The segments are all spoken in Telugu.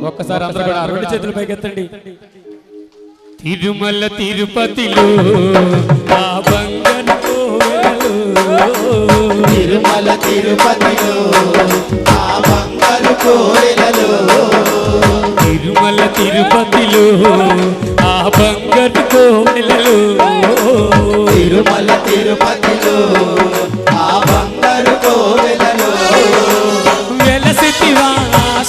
ఒక్కసారి అందరూ కూడా రెండు చేతులు పైకెత్తండి. తిరుమల తిరుపతిలో ఆ బంగారు కోవెలలో, తిరుమల తిరుపతిలో ఆ బంగారు కోవెలలో, తిరుమల తిరుపతిలో ఆ బంగారు కోవెలలో, తిరుమల తిరుపతిలో ఆ బంగారు కోవెలలో, వెలసితివా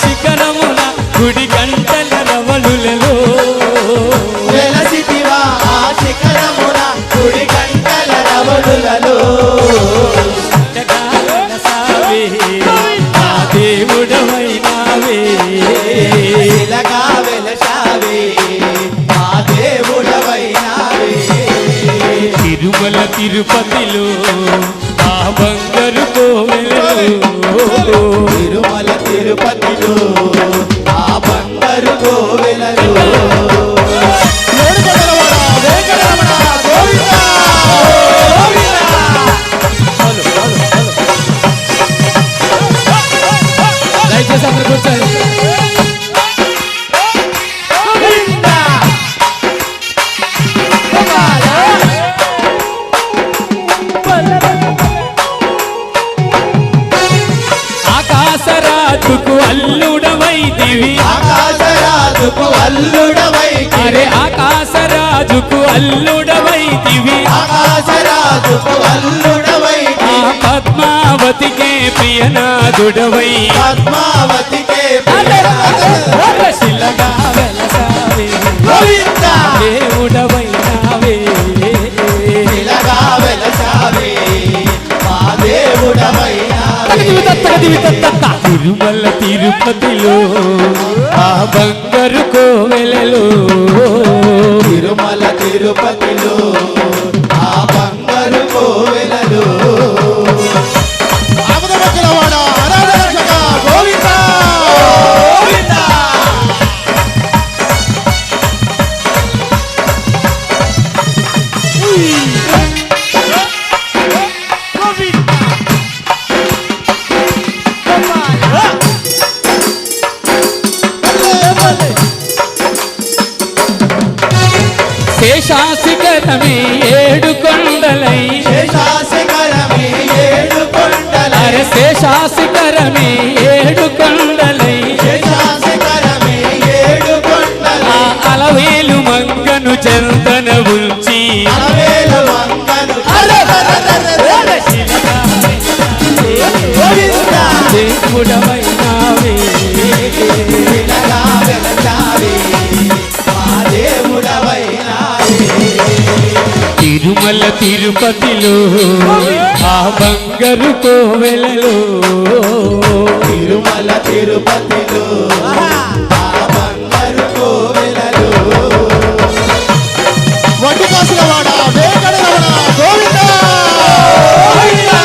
శిఖరమున గుడి గంటల రవళులలో, వెలసితివా ఆ శిఖరమున గుడి గంటల రవళులలో, దేవుడవైనావే ఇలాగా వెలసావే మా దేవుడవైనావే, తిరుమల తిరుపతిలో ఆ బంగారు కోవెలలో, తిరుమల తిరుపతిలో ఆ బంగారు కోవెలలో. దయచేసి అందరు కూర్చోండి. ఆకాశరాజుకు అల్లుడవైతివి, ఆకాశరాజుకు అల్లుడవైతివి, అరే ఆకాశరాజుకు అల్లుడవైతివి, ఆకాశరాజుకు అల్లుడవైతివి, ఆ పద్మావతికే ప్రియనాథుడవై, పద్మావతికే శిలగా వెలసావే గోవిందా, దేవుడవైనావే, ఇలాగా వెలసావే మా దేవుడవైనావే, తిరుమల తిరుపతిలో ఆ బంగారు కోవెలలో, తిరుమల తిరుపతిలో ఆ బంగారు కోవెలలో, ఆపదమొక్కలవాడ అనాథరక్షక గోవిందా, గోవిందా. శేషాశిఖరమే ఏడు కొండలై, శేషాశిఖరమే ఏడు కొండలై, అరే శేషాశిఖరమే ఏడు కొండలై, శేషాశిఖరమే ఏడు కొండలై, ఆ అలవేలు మంగను చెంతన ఉంచి, అలవేల మంగను గోవిందా, దేవుడవైనావే, ఇలాగా వెలసావే మా దేవుడవైనావే, తిరుమల తిరుపతిలో ఆ బంగారు కోవెలలో, తిరుమల తిరుపతిలో ఆ బంగారు కోవెలలో, వడ్డు కాసుల వాడ వేకడరమణ గోవిందా, గోవిందా.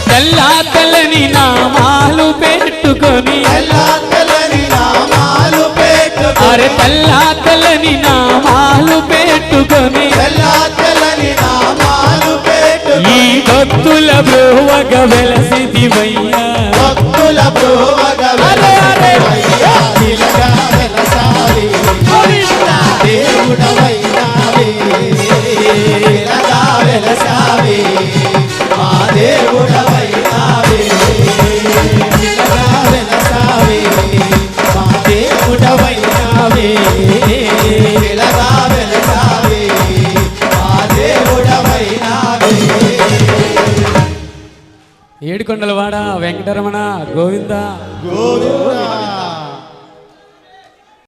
తెల్లా తెల్లని నామాలు పెట్టుకొని, తెల్లా తెల్లని నామాలు పెట్టుకొని, అరే తెల్లా తెల్లని నామాలు పెట్టుకొని, తెల్లా తెల్లని నామాలు పెట్టుకొని, ఈ భక్తుల బ్రోవగ వెలసిదివయ్యా, భక్తుల ప్రోవగ వెలసిదివయ్యా, ఇలాగా వెలసావే దేవుడవైనావే, ఇలాగా వెలసావే మా దేవుడవైనావే, ఇలాగా వెలసావే మా దేవుడవైనావే, ఇలాగా వెలసావే మా దేవుడవైనావే. ఏడుకొండల వాడ వెంకటరమణ గోవిందా, గోవిందా.